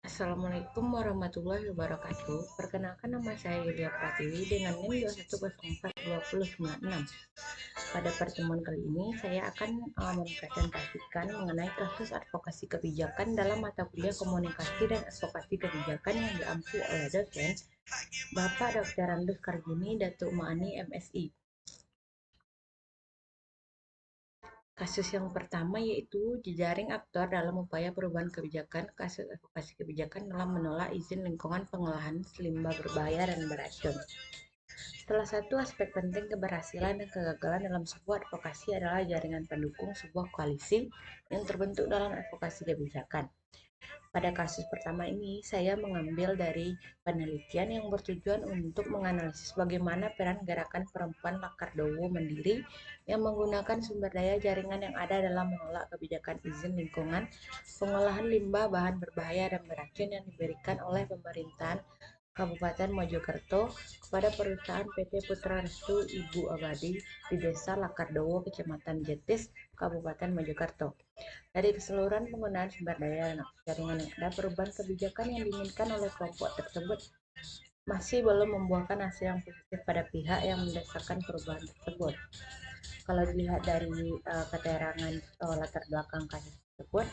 Assalamualaikum warahmatullahi wabarakatuh. Perkenalkan, nama saya Yulia Pratiwi dengan NIM 2104296. Pada pertemuan kali ini saya akan mempresentasikan mengenai kasus advokasi kebijakan dalam mata kuliah komunikasi dan advokasi kebijakan yang diampu oleh dosen Bapak Dr. Randus Karjini Datuk Maani MSI. Kasus yang pertama yaitu jejaring aktor dalam upaya perubahan kebijakan, kasus advokasi kebijakan dalam menolak izin lingkungan pengolahan limbah berbahaya dan beracun. Salah satu aspek penting keberhasilan dan kegagalan dalam sebuah advokasi adalah jaringan pendukung sebuah koalisi yang terbentuk dalam advokasi kebijakan. Pada kasus pertama ini, saya mengambil dari penelitian yang bertujuan untuk menganalisis bagaimana peran gerakan perempuan Lakardowo Mandiri yang menggunakan sumber daya jaringan yang ada dalam menolak kebijakan izin lingkungan pengolahan limbah bahan berbahaya dan beracun yang diberikan oleh pemerintahan Kabupaten Mojokerto kepada perusahaan PT Putra Restu Ibu Abadi di Desa Lakardowo, Kecamatan Jetis, Kabupaten Mojokerto. Dari keseluruhan penggunaan sumber daya jaringan yang ada, perubahan kebijakan yang diinginkan oleh kelompok tersebut masih belum membuahkan hasil yang positif pada pihak yang mendasarkan perubahan tersebut. Kalau dilihat dari keterangan latar belakang kasus tersebut,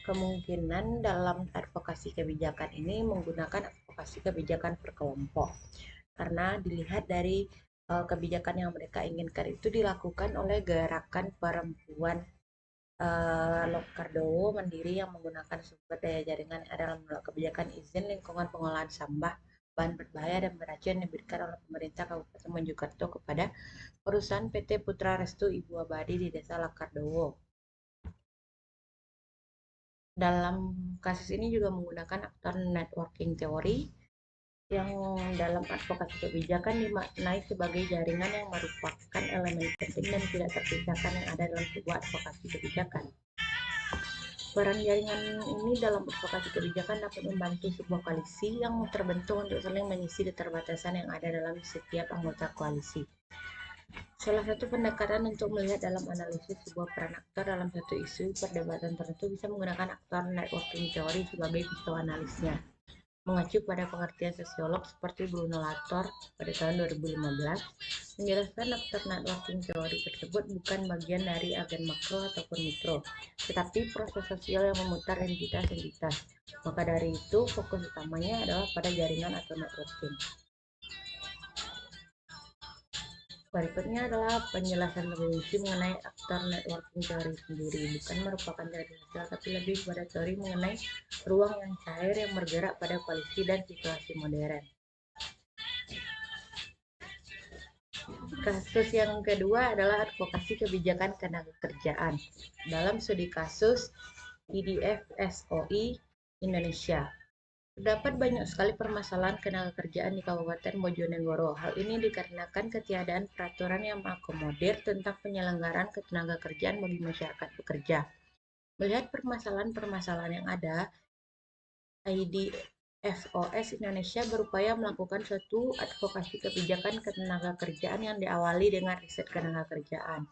kemungkinan dalam advokasi kebijakan ini menggunakan advokasi kebijakan per kelompok. Karena dilihat dari kebijakan yang mereka inginkan itu dilakukan oleh gerakan perempuan Lokardowo Mandiri yang menggunakan sumber daya jaringan dalam menolak kebijakan izin lingkungan pengolahan sampah bahan berbahaya dan beracun yang diberikan oleh pemerintah Kabupaten Mojokerto kepada perusahaan PT Putra Restu Ibu Abadi di Desa Lakardowo. Dalam kasus ini juga menggunakan aktor networking teori yang dalam advokasi kebijakan dimaknai sebagai jaringan yang merupakan elemen penting dan tidak terpisahkan yang ada dalam sebuah advokasi kebijakan. Peran jaringan ini dalam advokasi kebijakan dapat membantu sebuah koalisi yang terbentuk untuk saling mengisi keterbatasan yang ada dalam setiap anggota koalisi. Salah satu pendekatan untuk melihat dalam analisis sebuah peran aktor dalam satu isu perdebatan tertentu bisa menggunakan aktor networking teori sebagai pisau analisnya. Mengacu pada pengertian sosiolog seperti Bruno Latour pada tahun 2015, menjelaskan aktor networking teori tersebut bukan bagian dari agen makro ataupun mikro, tetapi proses sosial yang memutar entitas-entitas. Maka dari itu, fokus utamanya adalah pada jaringan atau networking. Berikutnya adalah penjelasan lebih rinci mengenai aktor networking teori sendiri. Bukan merupakan teori sosial, tapi lebih pada teori mengenai ruang yang cair yang bergerak pada koalisi dan situasi modern. Kasus yang kedua adalah advokasi kebijakan ketenagakerjaan. Dalam studi kasus IDF SOI Indonesia, terdapat banyak sekali permasalahan ketenagakerjaan di Kabupaten Bojonegoro. Hal ini dikarenakan ketiadaan peraturan yang mengakomodir tentang penyelenggaraan ketenagakerjaan bagi masyarakat pekerja. Melihat permasalahan-permasalahan yang ada, IDFOS Indonesia berupaya melakukan suatu advokasi kebijakan ketenagakerjaan yang diawali dengan riset ketenagakerjaan.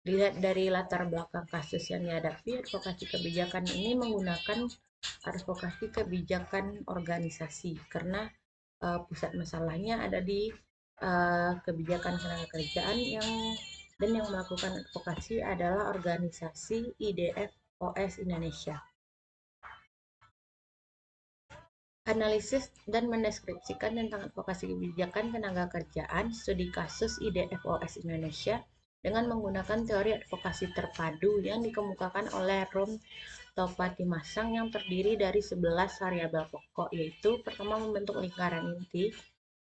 Dilihat dari latar belakang kasus yang dihadapi, advokasi kebijakan ini menggunakan advokasi kebijakan organisasi karena pusat masalahnya ada di kebijakan ketenagakerjaan dan yang melakukan advokasi adalah organisasi IDFOS Indonesia. Analisis dan mendeskripsikan tentang advokasi kebijakan ketenagakerjaan studi kasus IDFOS Indonesia dengan menggunakan teori advokasi terpadu yang dikemukakan oleh Rum Topatimasang yang terdiri dari 11 variabel pokok, yaitu pertama membentuk lingkaran inti,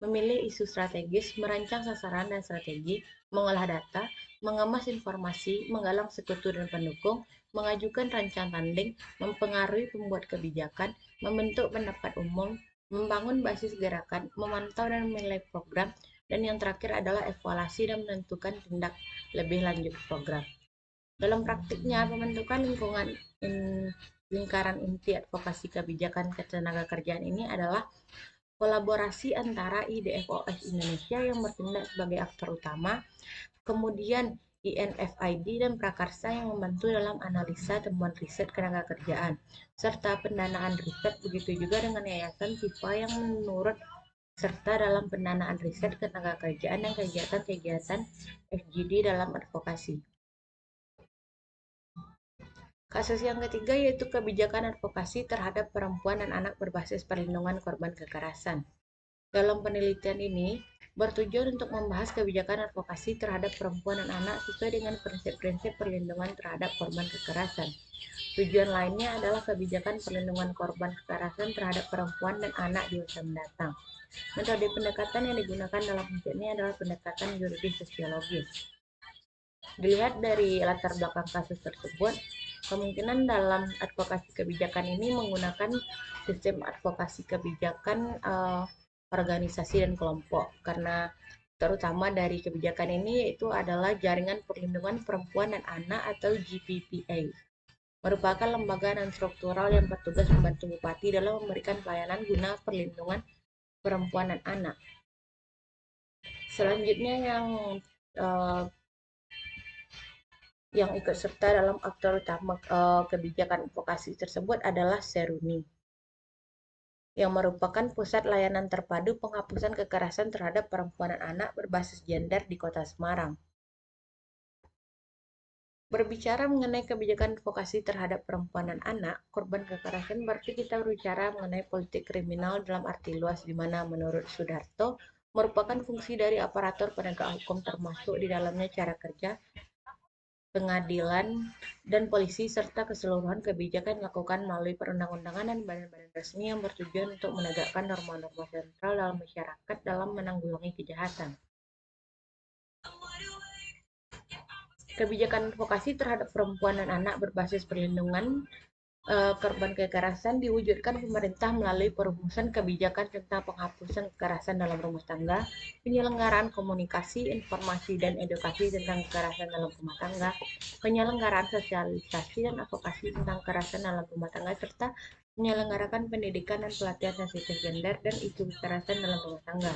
memilih isu strategis, merancang sasaran dan strategi, mengolah data, mengemas informasi, menggalang sekutu dan pendukung, mengajukan rancang tanding, mempengaruhi pembuat kebijakan, membentuk pendapat umum, membangun basis gerakan, memantau dan menilai program, dan yang terakhir adalah evaluasi dan menentukan tindak lebih lanjut program. Dalam praktiknya, pembentukan lingkaran inti advokasi kebijakan ketenagakerjaan ini adalah kolaborasi antara IDFOS Indonesia yang bertindak sebagai aktor utama, kemudian INFID, dan prakarsa yang membantu dalam analisa temuan riset ketenagakerjaan, serta pendanaan riset. Begitu juga dengan Yayasan SIFA yang menurut serta dalam pendanaan riset ketenagakerjaan dan kegiatan-kegiatan FGD dalam advokasi. Kasus yang ketiga yaitu kebijakan advokasi terhadap perempuan dan anak berbasis perlindungan korban kekerasan. Dalam penelitian ini, bertujuan untuk membahas kebijakan advokasi terhadap perempuan dan anak sesuai dengan prinsip-prinsip perlindungan terhadap korban kekerasan. Tujuan lainnya adalah kebijakan perlindungan korban kekerasan terhadap perempuan dan anak di masa mendatang. Metode pendekatan yang digunakan dalam ujian ini adalah pendekatan yuridis sosiologis. Dilihat dari latar belakang kasus tersebut, kemungkinan dalam advokasi kebijakan ini menggunakan sistem advokasi kebijakan organisasi dan kelompok, karena terutama dari kebijakan ini yaitu adalah Jaringan Perlindungan Perempuan dan Anak atau GPPA. Merupakan lembaga non-struktural yang bertugas membantu bupati dalam memberikan pelayanan guna perlindungan perempuan dan anak. Selanjutnya yang ikut serta dalam aktor utama kebijakan advokasi tersebut adalah Seruni, yang merupakan pusat layanan terpadu penghapusan kekerasan terhadap perempuan dan anak berbasis gender di Kota Semarang. Berbicara mengenai kebijakan advokasi terhadap perempuan dan anak korban kekerasan, berarti kita berbicara mengenai politik kriminal dalam arti luas, di mana menurut Sudarto merupakan fungsi dari aparatur penegak hukum, termasuk di dalamnya cara kerja pengadilan dan polisi, serta keseluruhan kebijakan dilakukan melalui perundang-undangan dan badan-badan resmi yang bertujuan untuk menegakkan norma-norma sentral dalam masyarakat dalam menanggulangi kejahatan. Kebijakan advokasi terhadap perempuan dan anak berbasis perlindungan korban kekerasan diwujudkan pemerintah melalui perumusan kebijakan tentang penghapusan kekerasan dalam rumah tangga, penyelenggaraan komunikasi, informasi, dan edukasi tentang kekerasan dalam rumah tangga, penyelenggaraan sosialisasi dan advokasi tentang kekerasan dalam rumah tangga, serta menyelenggarakan pendidikan dan pelatihan sensitif gender dan isu kekerasan dalam rumah tangga.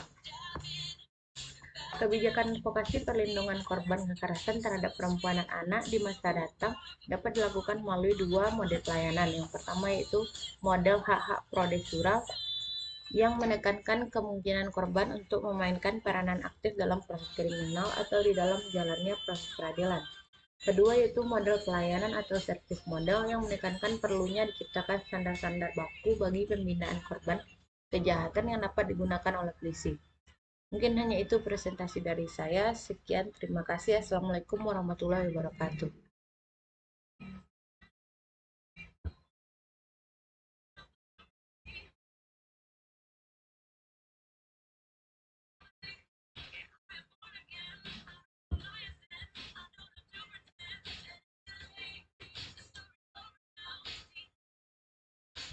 Kebijakan advokasi perlindungan korban kekerasan terhadap perempuan dan anak di masa datang dapat dilakukan melalui dua model pelayanan. Yang pertama yaitu model hak-hak prosedural yang menekankan kemungkinan korban untuk memainkan peranan aktif dalam proses kriminal atau di dalam jalannya proses peradilan. Kedua yaitu model pelayanan atau service model yang menekankan perlunya diciptakan standar-standar baku bagi pembinaan korban kejahatan yang dapat digunakan oleh polisi. Mungkin hanya itu presentasi dari saya. Sekian, terima kasih. Assalamualaikum warahmatullahi wabarakatuh.